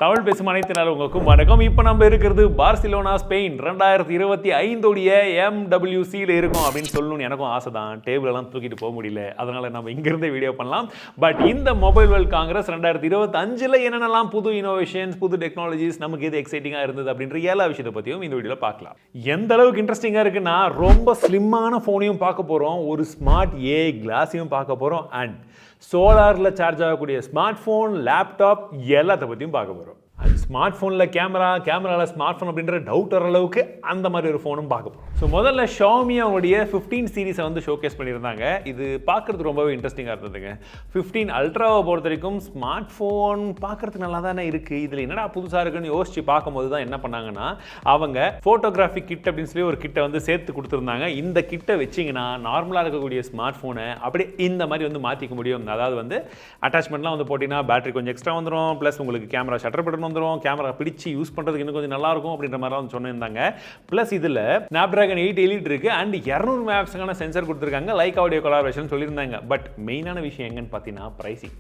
தமிழ் பேசும் அனைத்து உங்களுக்கும் வணக்கம். இப்போ நம்ம இருக்கிறது பார்சிலோனா ஸ்பெயின் 2025 MWCயில் இருக்கும் அப்படின்னு சொல்லணும்னு எனக்கும் ஆசை தான். டேபிளெல்லாம் தூக்கிட்டு போக முடியல, அதனால் நம்ம இங்கிருந்தே வீடியோ பண்ணலாம். பட் இந்த மொபைல் வேர்ல்ட் காங்கிரஸ் 2025 என்னென்னலாம் புது இனோவேஷன்ஸ், புது டெக்னாலஜிஸ், நமக்கு எது எக்ஸைட்டிங்காக இருந்தது அப்படின்ற எல்லா விஷயத்தை பற்றியும் இந்த வீடியோவில் பார்க்கலாம். எந்த அளவுக்கு இன்ட்ரெஸ்டிங்காக இருக்குன்னா, ரொம்ப ஸ்லிம்மான ஃபோனையும் பார்க்க போகிறோம், ஒரு ஸ்மார்ட் ஏஐ கிளாஸையும் பார்க்க போகிறோம், அண்ட் சோலாரில் சார்ஜ் ஆகக்கூடிய ஸ்மார்ட் ஃபோன், லேப்டாப் எல்லாத்த பற்றியும் பார்க்க போகிறோம். அண்ட் ஸ்மார்ட் ஃபோனில் கேமராவில் ஸ்மார்ட் ஃபோன் அப்படின்ற டவுட் வர அளவுக்கு அந்த மாதிரி ஒரு ஃபோனும் பார்க்க போகிறோம். ஸோ முதல்ல Xiaomi அவங்களுடைய 15 சீரீஸை வந்து ஷோகேஸ் பண்ணியிருந்தாங்க. இது பார்க்குறதுக்கு ரொம்பவே இன்ட்ரெஸ்டிங்காக இருந்ததுங்க. 15 அல்ட்ராவை பொறுத்த வரைக்கும் ஸ்மார்ட் ஃபோன் பார்க்குறதுக்கு நல்லா தானே இருக்குது, இதில் என்னடா புதுசாக இருக்குன்னு யோசிச்சு பார்க்கும்போது தான் என்ன பண்ணாங்கன்னா, அவங்க ஃபோட்டோகிராஃபிக் கிட் அப்படின்னு சொல்லி ஒரு கிட்டை வந்து சேர்த்து கொடுத்துருந்தாங்க. இந்த கிட்டை வச்சிங்கன்னா நார்மலாக இருக்கக்கூடிய ஸ்மார்ட் ஃபோனை அப்படி இந்த மாதிரி வந்து மாற்றிக்க முடியும். அதாவது வந்து அட்டாச்மெண்ட்லாம் வந்து போட்டிங்கன்னா பேட்டரி கொஞ்சம் எக்ஸ்ட்ரா வந்துடும், ப்ளஸ் உங்களுக்கு கேமரா ஷட்டர் பட்டன் வந்துடும், கேமரா பிடிச்சி யூஸ் பண்ணுறதுக்கு இன்னும் கொஞ்சம் நல்லாயிருக்கும் அப்படின்ற மாதிரி வந்து சொன்னிருந்தாங்க. ப்ளஸ் இதில் Snapdragon 8 எலிட் இருக்குது அண்ட் 200 மெகாபிக்சலுக்கான சென்சர் கொடுத்துருக்காங்க, லைக் ஆடியோ கொலாபரேஷன் சொல்லியிருந்தாங்க. பட் மெயினான விஷயம் எங்கன்னு பார்த்தீங்கன்னா ப்ரைஸிங்.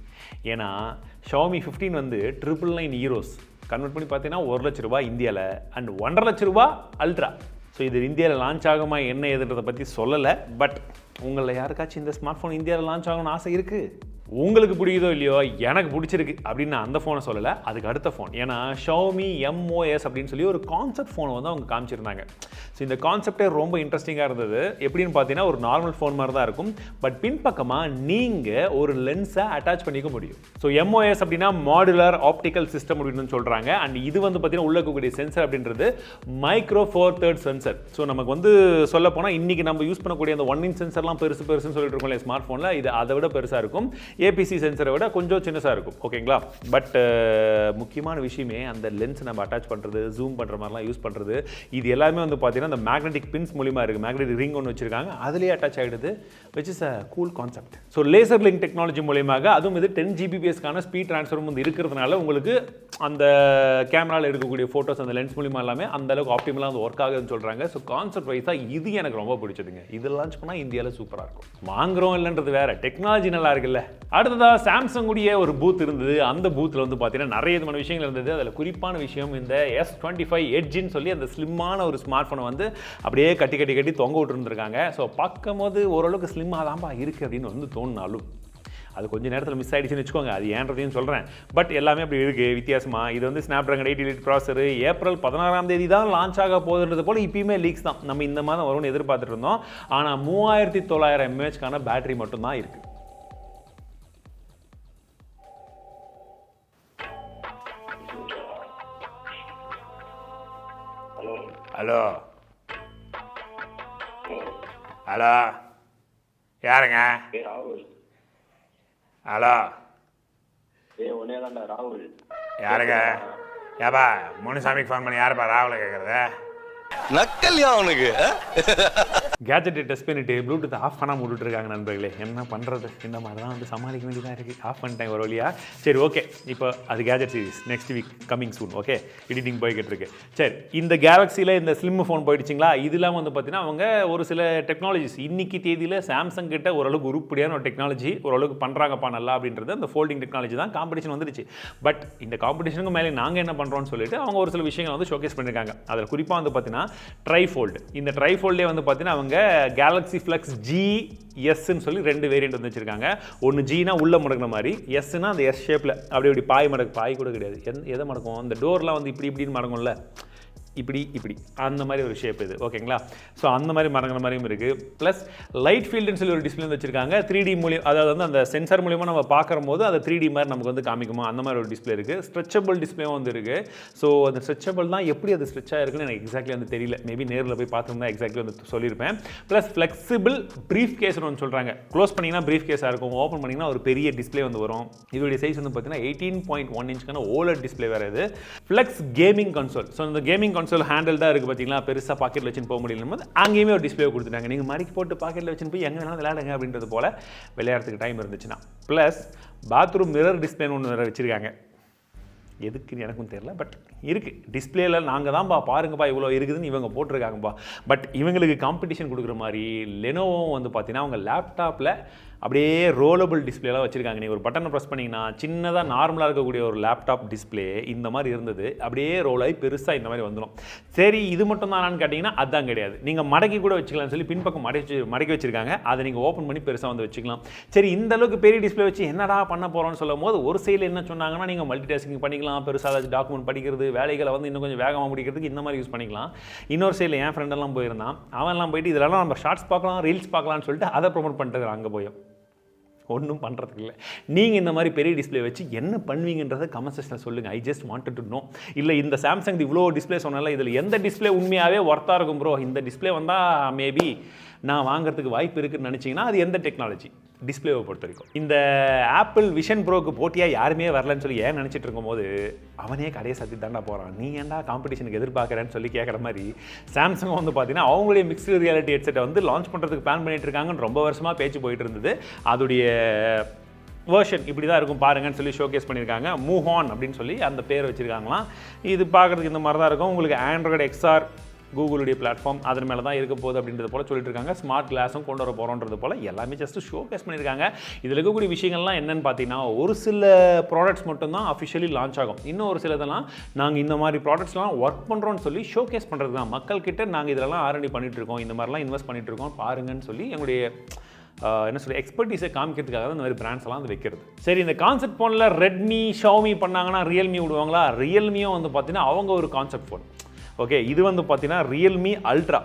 ஏன்னா Xiaomi 15 வந்து 999 யூரோஸ் கன்வெர்ட் பண்ணி பார்த்தீங்கன்னா 1 லட்ச ரூபா இந்தியாவில், அண்ட் 1.5 லட்ச ரூபா அல்ட்ரா. ஸோ இது இந்தியாவில் லான்ச் ஆகுமா என்ன எதுன்றதை பற்றி சொல்லலை. பட் உங்களில் யாருக்காச்சும் இந்த ஸ்மார்ட் ஃபோன் இந்தியாவில் லான்ச் ஆகணும்னு ஆசை இருக்குது, உங்களுக்கு பிடிக்குதோ இல்லையோ, எனக்கு பிடிச்சிருக்கு அப்படின்னு நான் அந்த ஃபோனை சொல்லலை, அதுக்கு அடுத்த ஃபோன். ஏன்னா Xiaomi MOS அப்படின்னு சொல்லி ஒரு கான்செப்ட் ஃபோனை வந்து அவங்க காமிச்சிருந்தாங்க. ஸோ இந்த கான்செப்டே ரொம்ப இன்ட்ரெஸ்டிங்காக இருந்தது. எப்படின்னு பார்த்தீங்கன்னா ஒரு நார்மல் ஃபோன் மாதிரி தான் இருக்கும், பட் பின்பக்கமாக நீங்கள் ஒரு லென்ஸை அட்டாச் பண்ணிக்க முடியும். ஸோ MOS அப்படின்னா மாடுலர் ஆப்டிக்கல் சிஸ்டம் அப்படின்னு சொல்கிறாங்க. அண்ட் இது வந்து பார்த்தீங்கன்னா உள்ள இருக்கக்கூடிய சென்சர் அப்படின்றது மைக்ரோ 4/3 சென்சர். ஸோ நமக்கு வந்து சொல்ல போனால் இன்றைக்கி நம்ம யூஸ் பண்ணக்கூடிய அந்த 1 இன்ச் சென்சர்லாம் பெருசுன்னு சொல்லிட்டு இருக்கோம் இல்லையா ஸ்மார்ட் ஃபோனில், இது அதை விட பெருசாக இருக்கும். ஏபிசி சென்சரை விட கொஞ்சம் சின்னதாக இருக்கும், ஓகேங்களா. பட் முக்கியமான விஷயமே அந்த லென்ஸ் நம்ம அட்டாச் பண்ணுறது, ஜூம் பண்ணுற மாதிரிலாம் யூஸ் பண்ணுறது, இது எல்லாமே வந்து பார்த்தீங்கன்னா அந்த மேக்னெட்டிக் பின்ஸ் மூலிமா இருக்குது. மேக்னெட்டிக் ரிங் ஒன்று வச்சிருக்காங்க, அதுலேயே அட்டாச் ஆகிடுது, which is a cool concept. So laser link technology மூலியமாக, அதுவும் இது 10 Gbps ஸ்பீட் ட்ரான்ஸ்ஃபரும் வந்து இருக்கிறதுனால உங்களுக்கு அந்த கேமராவில் எடுக்கக்கூடிய ஃபோட்டோஸ் அந்த லென்ஸ் மூலிமா எல்லாமே அந்த அளவுக்கு ஆப்டிமலாக வந்து ஒர்க் ஆகுதுன்னு சொல்கிறாங்க. ஸோ கான்செப்ட் வைஸாக இது எனக்கு ரொம்ப பிடிச்சதுங்க. இது லான்ச் பண்ணால் இந்தியாவில் சூப்பராக இருக்கும். வாங்குறோம் இல்லைன்றது வேற, டெக்னாலஜி நல்லா இருக்குல்ல. அடுத்ததாக சாம்சங் உடைய ஒரு பூத் இருந்தது. அந்த பூத்தில் வந்து பார்த்தீங்கன்னா நிறைய விதமான விஷயங்கள் இருந்தது. அதில் குறிப்பான விஷயம் இந்த S25 எட்ஜின்னு சொல்லி அந்த ஸ்லிம்மான ஒரு ஸ்மார்ட் ஃபோனை வந்து அப்படியே கட்டி தொங்க விட்டுருந்துருக்காங்க. ஸோ பார்க்கும்போது ஓரளவுக்கு ஸ்லிம்மாக தான்ப்பா இருக்குது அப்படின்னு வந்து தோணினாலும் அது கொஞ்சம் நேரத்தில் மிஸ் ஆகிடுச்சுன்னு வச்சுக்கோங்க, அது ஏன்றதையும் சொல்கிறேன். பட் எல்லாமே அப்படி இருக்குது வித்தியாசமாக. இது வந்து Snapdragon 8 எலிட் ப்ராசர் ஏப்ரல் 16 தான் லான்ச் ஆக போகுதுன்றது போல் இப்பயுமே லீக்ஸ் தான். நம்ம இந்த மாதம் வரும்னு எதிர்பார்த்துட்டு இருந்தோம். ஆனால் 3900 mAh பேட்டரி மட்டும்தான் இருக்குது. ஹலோ ஹலோ யாருங்க? ஹலோ யாருங்க? ஏப்பா முனுசாமிக்கு ஃபோன் பண்ணி யாருப்பா ராகுல கேட்குறது? நக்கல்யா அவனுக்கு கேஜெட்டை டெஸ்ட் பண்ணிட்டு ப்ளூடூத் ஆஃப் பண்ணாமல் விட்டுருக்காங்க நண்பர்களே. என்ன பண்ணுறது, இந்த மாதிரி தான் வந்து சமாளிக்க வேண்டியதாக இருக்குது. ஆஃப் பண்ணிட்டேன் ஒரு வழியா. சரி, ஓகே. இப்போ அது gadget series next week coming soon. Okay, editing போய்கிட்டு இருக்கு. சரி, இந்த கேலக்ஸியில் இந்த ஸ்லிம் ஃபோன் போயிடுச்சிங்களா? இதெல்லாம் வந்து பார்த்தீங்கன்னா அவங்க ஒரு சில டெக்னாலஜிஸ் இன்னைக்கு தேதியில் சாம்சங் கிட்ட ஓரளவுக்கு உருப்படியான ஒரு டெக்னாலஜி ஓரளவுக்கு பண்ணுறாங்கப்பா நல்லா அப்படின்றது அந்த ஃபோல்டிங் டெக்னாலஜி தான். காம்படிஷன் வந்துடுச்சு. பட் இந்த காம்படிஷனுக்கு மேலே நாங்கள் என்ன பண்ணுறோம்னு சொல்லிட்டு அவங்க ஒரு சில விஷயங்கள் வந்து ஷோகேஸ் பண்ணியிருக்காங்க. அதில் குறிப்பாக வந்து பார்த்தீங்கன்னா ட்ரைஃபோல்டு. இந்த ட்ரைஃபோல்டே வந்து பார்த்தீங்கன்னா அவங்க Galaxy Flex GSன்னு சொல்லி 2 வேரியண்ட் வந்து வச்சிருக்காங்க. ஒன்று ஜினா உள்ள மடக்கிற மாதிரி, எஸ்னா அந்த எஸ் ஷேப்பில் அப்படி பாய் கூட கிடையாது, எதை மடக்கும் அந்த டோர்லாம் வந்து இப்படின்னு மடங்கும்ல, இப்படி அந்த மாதிரி ஒரு ஷேப் இது, ஓகேங்களா. ஸோ அந்த மாதிரி மறங்கிற மாதிரியும் இருக்குது. ப்ளஸ் லைட் ஃபீல்டுன்னு சொல்லி ஒரு டிஸ்பிளே வச்சிருக்காங்க. 3D மூலியம், அதாவது வந்து அந்த சென்சார் மூலியமாக நம்ம பார்க்கும்போது அது 3D மாதிரி நமக்கு வந்து காமிக்குமா அந்த மாதிரி ஒரு டிஸ்பிளே இருக்குது. ஸ்ட்ரெச்சபிள் டிஸ்பிளேவும் வந்து இருக்குது. ஸோ அந்த ஸ்ட்ரெச்சபிள் தான், எப்படி அது ஸ்ட்ரெச் ஆகிருக்குன்னு எனக்கு எக்ஸாக்ட்லி வந்து தெரியல. மேபி நேரில் போய் பார்த்துருந்தா எக்ஸாக்ட்லி வந்து சொல்லியிருப்பேன். ப்ளஸ் ஃப்ளெக்சிபிள் ப்ரீஃப் கேஸ்னு ஒன்று சொல்கிறாங்க. க்ளோஸ் பண்ணிங்கன்னா ப்ரீஃப் கேஸாக இருக்கும், ஓப்பன் பண்ணிங்கன்னா ஒரு பெரிய டிஸ்பிளே வந்து வரும். இதோடைய சைஸ் வந்து பார்த்தீங்கன்னா 18.1 இன்ச்க்கான OLED டிஸ்பிளே வேறு. இது ஃப்ளெக்ஸ் கேமிங் கன்சோல். ஸோ இந்த கேமிங் ஹேண்டில் தான் இருக்குது பார்த்தீங்களா, பெருசாக பாக்கெட்டில் வச்சுன்னு போக முடியல போது அங்கேயுமே ஒரு டிஸ்பிளே கொடுத்துட்டாங்க. நீங்கள் மறைக்கு போட்டு பாக்கெட்டில் வச்சுன்னு போய் எங்கே வேணாலும் விளையாடுங்க அப்படின்றது போல் விளையாடுறதுக்கு டைம் இருந்துச்சுன்னா. ப்ளஸ் பாத்ரூம் மிரர் டிஸ்பிளேன்னு ஒன்று வேறு வச்சுருக்காங்க. எதுக்குன்னு எனக்கும் தெரியல, பட் இருக்குது டிஸ்பிளேல. நாங்கள் தான்ப்பா பாருங்கப்பா இவ்வளோ இருக்குதுன்னு இவங்க போட்டிருக்காங்கப்பா. பட் இவங்களுக்கு காம்படிஷன் கொடுக்குற மாதிரி லெனோவும் வந்து பார்த்தீங்கன்னா அவங்க லேப்டாப்பில் அப்படியே ரோலபிள் டிஸ்பிளேலாம் வச்சுருக்காங்க. நீங்கள் ஒரு பட்டனை ப்ரெஸ் பண்ணிங்கன்னா சின்னதாக நார்மலாக இருக்கக்கூடிய ஒரு லேப்டாப் டிஸ்பிளே இந்த மாதிரி இருந்தது, அப்படியே ரோல் ஆகி பெருசாக இந்த மாதிரி வந்துடும். சரி இது மட்டும் தானான்னு கேட்டிங்கன்னா அதுதான் கிடையாது. நீங்கள் மடக்கி கூட வச்சுக்கலாம்னு சொல்லி பின்பக்கம் மடக்கி வச்சுருக்காங்க. அதை நீங்கள் ஓப்பன் பண்ணி பெருசாக வந்து வச்சுக்கலாம். சரி இந்த அளவுக்கு பெரிய டிஸ்பிளே வச்சு என்னடா பண்ண போகிறோம்னு சொல்லும் போது ஒரு சைடில் என்ன சொன்னாங்கன்னா நீங்கள் மல்டி டாஸ்கிங் பண்ணிக்கலாம், பெருசாக ஏதாச்சும் டாக்குமெண்ட் படிக்கிறது, வேலைகளை வந்து இன்னும் கொஞ்சம் வேகமாக முடிக்கிறதுக்கு இந்த மாதிரி யூஸ் பண்ணிக்கலாம். இன்னொரு சைடில் என் ஃப்ரெண்டெல்லாம் போயிருந்தான், அவன்லாம் போயிட்டு இதெல்லாம் நம்ம ஷார்ட்ஸ் பார்க்கலாம், ரீல்ஸ் பார்க்கலாம்னு சொல்லிட்டு அதை ப்ரொமோட் பண்ணிட்டு அங்கே போய் ஒன்றும் பண்ணுறதுக்கு இல்லை. நீங்கள் இந்த மாதிரி பெரிய டிஸ்பிளே வச்சு என்ன பண்ணுவீங்கன்றதை கமெண்ட் செக்ஷனில் சொல்லுங்கள். I just wanted to know. இல்லை இந்த சாம்சங் இவ்வளோ டிஸ்பிளே சொன்னால இதில் எந்த டிஸ்பிளே உண்மையாகவே ஒர்த்தாக இருக்கும் ப்ரோ, இந்த டிஸ்பிளே வந்தால் மேபி நான் வாங்குறதுக்கு வாய்ப்பு இருக்குதுன்னு நினச்சிங்கன்னா அது எந்த டெக்னாலஜி டிஸ்பிளேவை பொறுத்த வரைக்கும். இந்த ஆப்பிள் விஷன் ப்ரோக்கு போட்டியாக யாருமே வரலன்னு சொல்லி ஏன் நினச்சிட்டு இருக்கும்போது அவனே கடையை சத்தி தாண்டா போகிறான், நீ ஏன்டா காம்படிஷனுக்கு எதிர்பார்க்குறேன்னு சொல்லி கேட்குற மாதிரி சாம்சங் வந்து பார்த்தீங்கன்னா அவங்களுடைய மிக்ஸ்டு ரியாலிட்டி ஹெட்செட்டை வந்து லான்ச் பண்ணுறதுக்கு பிளான் பண்ணிட்டு இருக்காங்கன்னு ரொம்ப வருஷமாக பேச்சு போயிட்டு இருந்தது. அதோடைய வேர்ஷன் இப்படி தான் இருக்கும் பாருங்கன்னு சொல்லி ஷோகேஸ் பண்ணியிருக்காங்க. மூவ் ஆன் அப்படின்னு சொல்லி அந்த பேர் வச்சுருக்காங்களாம். இது பார்க்குறதுக்கு இந்த மாதிரி தான் இருக்கும். உங்களுக்கு ஆண்ட்ராய்டு XR கூகுளுடைய பிளாட்ஃபார்ம் அதன் மேலே தான் இருக்க போகுது அப்படின்றது போல் சொல்லிட்டு இருக்காங்க. ஸ்மார்ட் கிளாஸும் கொண்டு வர போகிறோன்றது போல் எல்லாமே ஜஸ்ட் ஷோகேஸ் பண்ணியிருக்காங்க. இதில் இருக்கக்கூடிய விஷயங்கள்லாம் என்னென்னு பார்த்தீங்கன்னா ஒரு சில ப்ராடக்ட்ஸ் மட்டும்தான் அஃபிஷியலி லான்ச் ஆகும். இன்னும் ஒரு சிலதெல்லாம் நாங்கள் இந்த மாதிரி ப்ராடக்ட்ஸ்லாம் ஒர்க் பண்ணுறோன்னு சொல்லி ஷோகேஸ் பண்ணுறது தான். மக்கள்கிட்ட நாங்கள் இதெல்லாம் R&D பண்ணிகிட்டு இருக்கோம், இந்த மாதிரிலாம் இன்வெஸ்ட் பண்ணிகிட்டு இருக்கோம் பாருங்கன்னு சொல்லி எங்களுடைய என்ன சொல்லி எக்ஸ்பர்டீஸை காமிக்கிறதுக்காக தான் இந்த மாதிரி பிராண்ட்ஸ் எல்லாம் வந்து வைக்கிறது. சரி இந்த கான்செப்ட் ஃபோனில் ரெட்மி ஷாமி பண்ணாங்கன்னா ரியல்மி விடுவாங்களா? ரியல்மியும் வந்து பார்த்தீங்கன்னா அவங்க ஒரு கான்செப்ட் ஃபோன். ஓகே இது வந்து பார்த்தீங்கன்னா ரியல்மி அல்ட்ரா.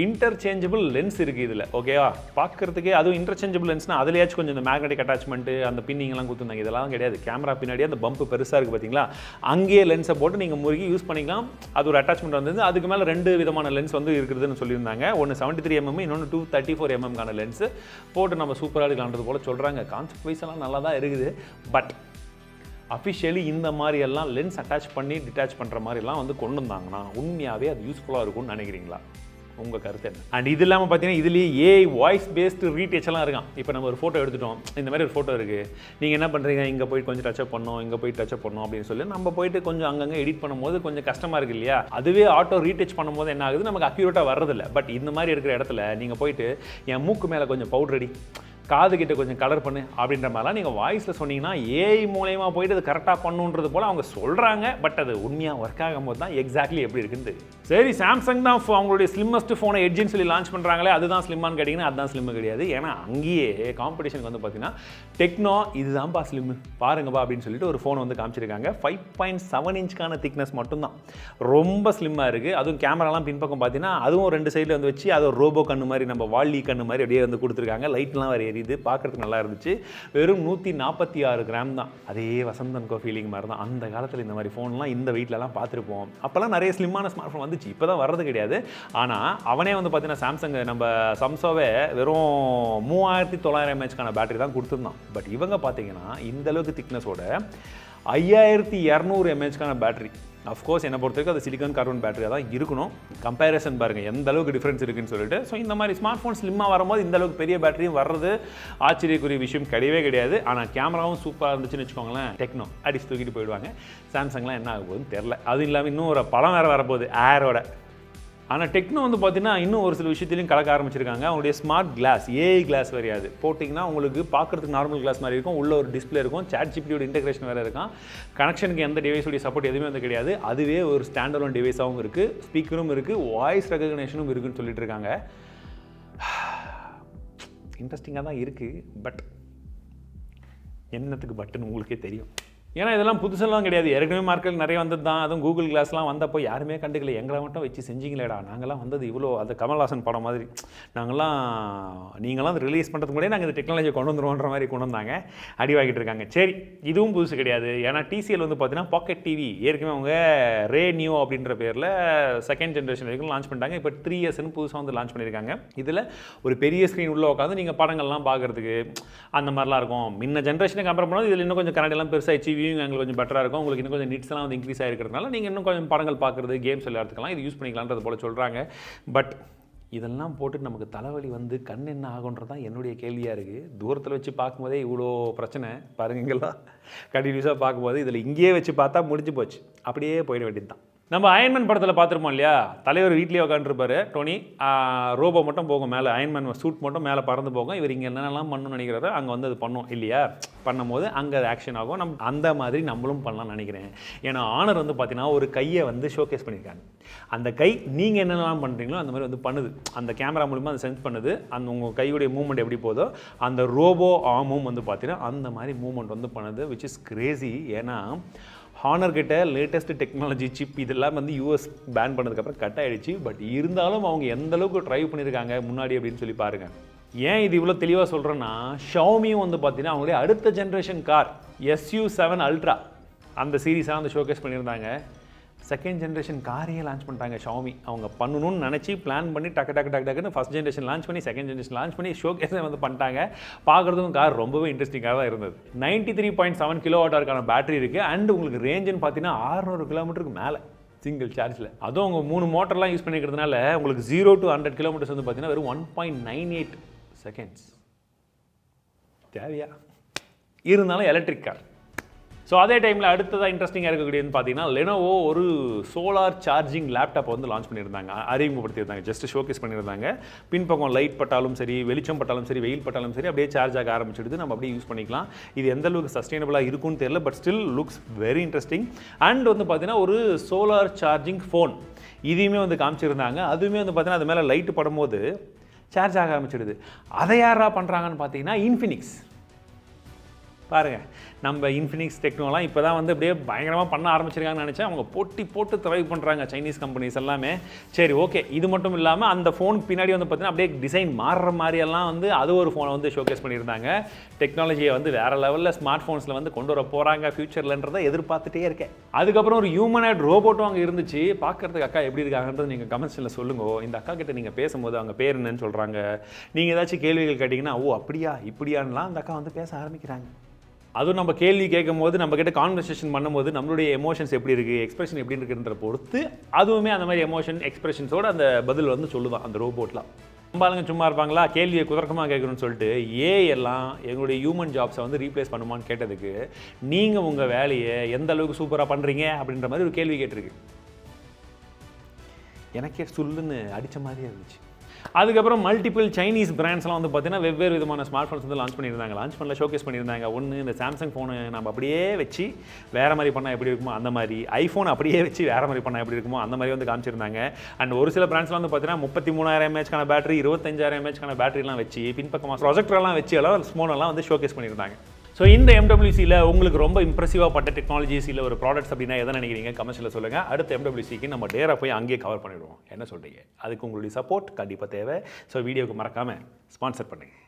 இன்டர்சேஞ்சபிள் லென்ஸ் இருக்குது இதில். ஓகேவா பார்க்குறதுக்கே அதுவும் இன்டர்சேஞ்சபிள் லென்ஸ்னால் அதுலேயாச்சும் கொஞ்சம் இந்த மேக்னெட்டிக் அட்டாச்மெண்ட்டு அந்த பின்னிங்கெல்லாம் கொடுத்துருந்தாங்க. இதெல்லாம் கிடையாது. கேமரா பின்னாடியே அந்த பம்பு பெருசாக இருக்குது பார்த்தீங்களா, அங்கேயே லென்ஸை போட்டு நீங்கள் முறுக்கி யூஸ் பண்ணிக்கலாம். அது ஒரு அட்டாச்மெண்ட் வந்தது. அதுக்கு மேலே 2 விதமான லென்ஸ் வந்து இருக்குதுன்னு சொல்லியிருந்தாங்க. ஒன்று 73mm, இன்னொன்று 234mm லென்ஸு போட்டு நம்ம சூப்பராக எடுக்கலான்றது போல் சொல்கிறாங்க. கான்செப்ட் வைஸ் எல்லாம் நல்லா தான் இருக்குது. பட் அஃபிஷியலி இந்த மாதிரி எல்லாம் லென்ஸ் அட்டாச் பண்ணி டிட்டாச் பண்ணுற மாதிரிலாம் வந்து கொண்டு வந்தாங்கன்னா உண்மையாகவே அது யூஸ்ஃபுல்லாக இருக்கும்னு நினைக்கிறீங்களா? உங்கள் கருத்து என்ன? அண்ட் இது இல்லாமல் பார்த்தீங்கன்னா இதுலேயே ஏஐ வாய்ஸ் பேஸ்டு ரீடச்செல்லாம் இருக்கான். இப்போ நம்ம ஒரு ஃபோட்டோ எடுத்துட்டோம், இந்த மாதிரி ஒரு ஃபோட்டோ இருக்குது, நீங்கள் என்ன பண்ணுறீங்க, இங்கே போய் கொஞ்சம் டச்சப் பண்ணோம், இங்கே போய் டச்சப் பண்ணோம் அப்படின்னு சொல்லி நம்ம போயிட்டு கொஞ்சம் அங்கங்கே எடிட் பண்ணும்போது கொஞ்சம் கஷ்டமாக இருக்குது இல்லையா? அதுவே ஆட்டோ ரீடச் பண்ணும்போது என்ன ஆகுது, நமக்கு அக்யூரேட்டாக வர்றதில்லை. பட் இந்த மாதிரி இருக்கிற இடத்துல நீங்கள் போயிட்டு என் மூக்கு மேலே கொஞ்சம் பவுடர் அடி, காது கிட்ட கொஞ்சம் கலர் பண்ணு அப்படின்ற மாதிரிலாம் நீங்கள் வாய்ஸில் சொன்னீங்கன்னா ஏஐ மூலயமா போயிட்டு அது கரெக்டாக பண்ணுன்றது போல் அவங்க சொல்கிறாங்க. பட் அது உண்மையாக ஒர்க் ஆகும்போது தான் எக்ஸாக்ட்லி எப்படி இருக்குன்னு தெரியும். சரி சாம்சங் தான் அவங்களுடைய ஸ்லிம்மஸ்ட் ஃபோனை எட்ஜின்னு சொல்லி லான்ச் பண்ணுறாங்களே, அதுதான் ஸ்லிம்மான்னு கேட்டிங்கன்னா அதுதான் ஸ்லிம்மு கிடையாது. ஏன்னா அங்கேயே காம்படிஷனுக்கு வந்து பார்த்தீங்கன்னா டெக்னோ இதுதான்ப்பா ஸ்லிம்மு பாருங்கப்பா அப்படின்னு சொல்லிட்டு ஒரு ஃபோன் வந்து காமிச்சிருக்காங்க. 5.7 இன்ச்சுக்கான திக்னஸ் மட்டும்தான், ரொம்ப ஸ்லிம்மாக இருக்குது. அதுவும் கேமராலாம் பின்பக்கம் பார்த்தீங்கன்னா அதுவும் 2 சைடில் வந்து வச்சு அது ஒரு ரோபோ கண்ணு மாதிரி நம்ம வால்லி கண்ணு மாதிரி அப்படியே வந்து கொடுத்துருக்காங்க. லைட்லாம் வரைய இது பார்க்கறதுக்கு நல்லா இருந்துச்சு. வெறும் 146 கிராம் தான். அதே வசந்தன்கோ ஃபீலிங் மாதிரி தான். அந்த காலத்தில் இந்த மாதிரி ஃபோன்லாம் இந்த வெயிட்லலாம் பார்த்துருப்போம். அப்போல்லாம் நிறைய ஸ்லிம்மான ஸ்மார்ட் ஃபோன் வந்துச்சு, இப்போ தான் வர்றது கிடையாது. ஆனால் அவனே வந்து பார்த்தீங்கன்னா சாம்சங் நம்ம சம்சோவே வெறும் 3900 mAhக்கான பேட்டரி தான் கொடுத்துருந்தான். பட் இவங்க பார்த்தீங்கன்னா இந்த அளவுக்கு திக்னஸோட 5200 mAhக்கான பேட்டரி. அஃப்கோர்ஸ் என்னை பொறுத்த வரைக்கும் அது சிலிக்கான் கார்பன் பேட்டரியாக தான் இருக்கணும். கம்பேரிசன் பாருங்கள் எந்த அளவுக்கு டிஃப்ரென்ஸ் இருக்குன்னு சொல்லிட்டு. ஸோ இந்த மாதிரி ஸ்மார்ட் ஃபோன் ஸ்லிம்மாக வரும்போது இந்த அளவுக்கு பெரிய பேட்டரியும் வர்றது ஆச்சரியக்குரிய விஷயம் கிடையவே கிடையாது. ஆனால் கேமராவும் சூப்பராக இருந்துச்சுன்னு வச்சுக்கோங்களேன், டெக்னோ அடிச்சு தூக்கிட்டு போயிடுவாங்க. சாம்சங்லாம் என்ன ஆக போகுதுன்னு தெரில. அதுவும் இல்லாமல் இன்னும் ஒரு படம் வேறு வரப்போகுது ஏரோட. ஆனால் டெக்னோ வந்து பார்த்தீங்கன்னா இன்னும் ஒரு சில விஷயத்துலையும் கலக்க ஆரம்பிச்சிருக்காங்க. அவங்களுடைய ஸ்மார்ட் கிளாஸ், ஏஐ கிளாஸ் வரையாது போட்டிங்கன்னா உங்களுக்கு பார்க்குறதுக்கு நார்மல் கிளாஸ் மாதிரி இருக்கும். உள்ள ஒரு டிஸ்பிளே இருக்கும், ChatGPT இன்டெகிரேஷன் வேறு இருக்கும். கனெக்ஷனுக்கு எந்த டிவைஸுடைய சப்போர்ட் எதுவுமே வந்து கிடையாது. அதுவே ஒரு ஸ்டாண்ட் அலோன் டிவைஸாகவும் இருக்குது, ஸ்பீக்கரும் இருக்குது, வாய்ஸ் ரெகக்னேஷனும் இருக்குதுன்னு சொல்லிட்டு இருக்காங்க. இன்ட்ரெஸ்டிங்காக தான் இருக்குது. பட் என்னத்துக்கு பட்டுன்னு உங்களுக்கே தெரியும். ஏன்னா இதெல்லாம் புதுசெல்லாம் கிடையாது, ஏற்கனவே மார்க்கெட் நிறைய வந்தது தான். அதுவும் கூகுள் கிளாஸ்லாம் வந்தப்போ யாருமே கண்டுக்கல. எங்களை மட்டும் வச்சு செஞ்சிங்களேடா, நாங்களாம் வந்தது இவ்வளோ அந்த கமல்ஹாசன் படம் மாதிரி, நீங்களாம் அதை ரிலீஸ் பண்ணுறதுக்கு முன்னாடியே நாங்கள் இந்த டெக்னாலஜியை கொண்டு வந்துருவோன்ற மாதிரி கொண்டு வந்தாங்க, அடி வாங்கிட்டு இருக்காங்க. சரி இதுவும் புதுசு கிடையாது. ஏன்னா TCL வந்து பார்த்தீங்கன்னா பாக்கெட் டிவி ஏற்கனவே அவங்க ரே நியூ அப்படின்ற பேரில் 2nd ஜென்ரேஷன் வரைக்கும் லான்ச் பண்ணிட்டாங்க. இப்போ 3Sன்னு புதுசாக வந்து லான்ச் பண்ணியிருக்காங்க. இதில் ஒரு பெரிய ஸ்க்ரீன் உள்ளே உட்காந்து நீங்கள் படங்கள்லாம் பார்க்குறதுக்கு அந்த மாதிரிலாம் இருக்கும். முன்ன ஜென்ரேஷனை கம்பேர் பண்ணும்போது இதில் இன்னும் கொஞ்சம் கரண்டெல்லாம் பெருசாகிடுச்சு, வியூவிங் ஆங்கிள் கொஞ்சம் பெட்டராக இருக்கும். உங்களுக்கு இன்னும் கொஞ்சம் நீட்ஸ்லாம் வந்து இன்க்ரீஸ் ஆகிருக்கிறதுனால நீங்கள் இன்னும் கொஞ்சம் படங்கள் பார்க்குறது, கேம்ஸ் விளையாடுறதுக்கெல்லாம் இது யூஸ் பண்ணிக்கலான்றது போல சொல்கிறாங்க. பட் இதெல்லாம் போட்டு நமக்கு தலைவலி வந்து கண் என்ன ஆகுன்றது தான் என்னுடைய கேள்வியாக இருக்குது. தூரத்தில் வச்சு பார்க்கும்போதே இவ்வளோ பிரச்சனை பாருங்கங்களா, கண்டினியூஸாக பார்க்கும்போது இதில் இங்கேயே வச்சு பார்த்தா முடிஞ்சு போச்சு, அப்படியே போயிட வேண்டியது தான். நம்ம அயன்மேன் படத்தில் பார்த்துருப்போம் இல்லையா, தலைவர் வீட்லேயே உட்காந்துருப்பாரு டோனி, ரோபோ மட்டும் போகும் மேலே, அயன்மேன் சூட் மட்டும் மேலே பறந்து போகும், இவர் இங்கே என்னென்னலாம் பண்ணணும்னு நினைக்கிறதோ அங்கே வந்து அது பண்ணும் இல்லையா, பண்ணும்போது அங்கே அது ஆக்ஷன் ஆகும். அந்த மாதிரி நம்மளும் பண்ணலாம்னு நினைக்கிறேன். ஏன்னா ஆனர் வந்து பார்த்தீங்கன்னா ஒரு கையை வந்து ஷோகேஸ் பண்ணியிருக்காங்க. அந்த கை நீங்கள் என்னென்னலாம் பண்ணுறீங்களோ அந்த மாதிரி வந்து பண்ணுது, அந்த கேமரா மூலிமா அதை சென்ஸ் பண்ணுது. அந்த உங்கள் கையுடைய மூவ்மெண்ட் எப்படி போதோ அந்த ரோபோ ஆர்மும் வந்து பார்த்தீங்கன்னா அந்த மாதிரி மூவ்மெண்ட் வந்து பண்ணுது, விச் இஸ் கிரேசி. ஏன்னா ஹானர் கிட்ட லேட்டஸ்ட் டெக்னாலஜி சிப் இதெல்லாம் வந்து யூஎஸ் பேன் பண்ணதுக்கப்புறம் கட் ஆகிடுச்சு. பட் இருந்தாலும் அவங்க எந்த அளவுக்கு ட்ரை பண்ணியிருக்காங்க முன்னாடி அப்படின்னு சொல்லி பாருங்கள். ஏன் இது இவ்வளோ தெளிவாக சொல்கிறேன்னா, ஷாமியும் வந்து பார்த்தீங்கன்னா அவங்களுடைய அடுத்த ஜென்ரேஷன் கார் SU7 அல்ட்ரா அந்த சீரீஸாக வந்து ஷோகேஸ் பண்ணியிருந்தாங்க. செகண்ட் ஜென்ரேஷன் காரையே லான்ச் பண்ணிட்டாங்க ஷாமி. அவங்க பண்ணணும்னு நினச்சி பிளான் பண்ணி டக்குன்னு ஃபஸ்ட் ஜென்ரேஷன் லான்ச் பண்ணி செகண்ட் ஜென்ரேஷன் லான்ச் பண்ணி ஷோகேஸை வந்து பண்ணிட்டாங்க. பார்க்குறதுக்கும் கார் ரொம்பவே இன்ட்ரெஸ்டிங்காக தான் இருந்தது. 93.7 kWh பேட்டரி இருக்குது. அண்ட் உங்களுக்கு ரேஞ்சுன்னு பார்த்தீங்கன்னா 600 கிலோமீட்டருக்கு மேலே சிங்கிள் சார்ஜில். அதுவும் அவங்க 3 மோட்டர்லாம் யூஸ் பண்ணிக்கிறதுனால உங்களுக்கு 0 to 100 கிலோமீட்டர்ஸ் வந்து பார்த்தீங்கன்னா வெறும் 1.98 செகண்ட்ஸ். தேவையா இருந்தாலும் எலக்ட்ரிக் கார். ஸோ அதே டைமில் அடுத்ததாக இன்ட்ரெஸ்டிங்காக இருக்கக்கூடியது பார்த்தீங்கன்னா லெனோவோ ஒரு சோலார் சார்ஜிங் லேப்டாப் வந்து லான்ச் பண்ணியிருந்தாங்க, அறிமுகப்படுத்தியிருந்தாங்க. ஜஸ்ட் ஷோகேஸ் பண்ணியிருந்தாங்க. பின்பக்கம் லைட் பட்டாலும் சரி, வெளிச்சம் பட்டாலும் சரி, வெயில் பட்டாலும் சரி, அப்படியே சார்ஜ் ஆக ஆரம்பிச்சிடுது. நம்ம அப்படியே யூஸ் பண்ணிக்கலாம். இது எந்த அளவுக்கு சஸ்டைனபிளாக இருக்கும்னு தெரியல, but still looks very interesting. And வந்து பார்த்தீங்கன்னா ஒரு சோலார் சார்ஜிங் ஃபோன் இதையுமே வந்து காமிச்சிருந்தாங்க. அதுவுமே வந்து பார்த்தீங்கன்னா அது மேலே லைட்டு படும்போது சார்ஜ் ஆக ஆரம்பிச்சிடுது. அதை யாரா பண்ணுறாங்கன்னு பார்த்தீங்கன்னா இன்ஃபினிக்ஸ். பாருங்கள், நம்ம இன்ஃபினிக்ஸ் டெக்னோலாம் இப்போ தான் வந்து அப்படியே பயங்கரமாக பண்ண ஆரம்பிச்சிருக்காங்கன்னு நினச்சேன். அவங்க போட்டு த்ரைவ் பண்ணுறாங்க சைனீஸ் கம்பெனிஸ் எல்லாமே. சரி, ஓகே. இது மட்டும் இல்லாமல் அந்த ஃபோன் பின்னாடி வந்து பார்த்தீங்கன்னா அப்படியே டிசைன் மாறுற மாதிரியெல்லாம் வந்து அது ஒரு ஃபோனை வந்து ஷோகேஸ் பண்ணியிருந்தாங்க. டெக்னாலஜியை வந்து வேறு லெவலில் ஸ்மார்ட் ஃபோன்ஸில் வந்து கொண்டு வர போகிறாங்க ஃபியூச்சர்லன்றதை எதிர்பார்த்துட்டே இருக்கேன். அதுக்கப்புறம் ஒரு ஹியூமனாய்ட் ரோபோட்டும் அங்கே இருந்துச்சு. பார்க்குறதுக்கு அக்கா எப்படி இருக்காங்கன்றது நீங்கள் கமெண்ட்ஸில் சொல்லுங்கள். இந்த அக்கா கிட்ட நீங்கள் பேசும்போது அவங்க பேர் என்னன்னு சொல்கிறாங்க. நீங்கள் ஏதாச்சும் கேள்விகள் கேட்டிங்கன்னா ஓ அப்படியா இப்படியான்லாம் அந்த அக்கா வந்து பேச ஆரம்பிக்கிறாங்க. அதுவும் நம்ம கேள்வி கேட்கும் போது நம்மக்கிட்ட கான்வர்சேஷன் பண்ணும்போது நம்மளுடைய எமோஷன்ஸ் எப்படி இருக்குது, எக்ஸ்பிரஷன் எப்படி இருக்குன்ற பொறுத்து அதுவுமே அந்த மாதிரி எமோஷன் எக்ஸ்பிரஷன்ஸோடு அந்த பதில் வந்து சொல்லுவான் அந்த ரோபோட்லாம். நம்ம ஆளுங்க சும்மா இருப்பாங்களா, கேள்வியை குதர்க்கமாக கேட்கணும்னு சொல்லிட்டு எல்லாம் எங்களுடைய ஹியூமன் ஜாப்ஸை வந்து ரீப்ளேஸ் பண்ணுமான்னு கேட்டதுக்கு நீங்கள் உங்கள் வேலையை எந்த அளவுக்கு சூப்பராக பண்ணுறீங்க அப்படின்ற மாதிரி ஒரு கேள்வி கேட்டிருக்கு. எனக்கே சொல்லுன்னு அடித்த மாதிரியே இருந்துச்சு. அதுக்கப்புறம் மல்டிபிள் சைனீஸ் பிராண்ட்ஸ்லாம் வந்து பார்த்தீங்கன்னா வெவ்வேறு விதமான ஸ்மார்ட் ஃபோன்ஸ் வந்து லான்ச் பண்ணியிருந்தாங்க. லான்ச் பண்ணல ஷோகேஸ் பண்ணியிருந்தாங்க. ஒன்று இந்த சாம்சங் ஃபோனு நம்ம அப்படியே வச்சு வேறு மாதிரி பண்ணால் எப்படி இருக்குமோ அந்த மாதிரி, ஐஃபோன் அப்படியே வச்சு வேறு மாதிரி பண்ணால் எப்படி இருக்குமோ அந்த மாதிரி வந்து காமிச்சிருந்தாங்க. அண்ட் ஒரு சில பிராண்ட்ஸ்லாம் வந்து பார்த்தீங்கன்னா 33,000 mAh பேட்டரி, 25,000 mAh பேட்டரிலாம் வச்சு பின்பக்கமாக ப்ரொஜெக்டர்லாம் வச்சு எல்லாம் ஸ்மோனெல்லாம் வந்து ஷோகேஸ் பண்ணியிருந்தாங்க. ஸோ இந்த MWCயில் உங்களுக்கு ரொம்ப இம்ப்ரெசிவாக பட்ட டெக்னாலஜிஸ் இல்லை ஒரு ப்ராடக்ட்ஸ் அப்படின்னா எதை நினைக்கிறீங்க கமெண்ட்ஸில் சொல்லுங்கள். அடுத்த MWCக்கு நம்ம டேராக போய் அங்கேயே கவர் பண்ணிவிடுவோம். என்ன சொல்கிறீங்க? அதுக்கு உங்களுடைய சப்போர்ட் கண்டிப்பாக தேவை. ஸோ வீடியோக்கு மறக்காமல் ஸ்பான்சர் பண்ணுங்கள்.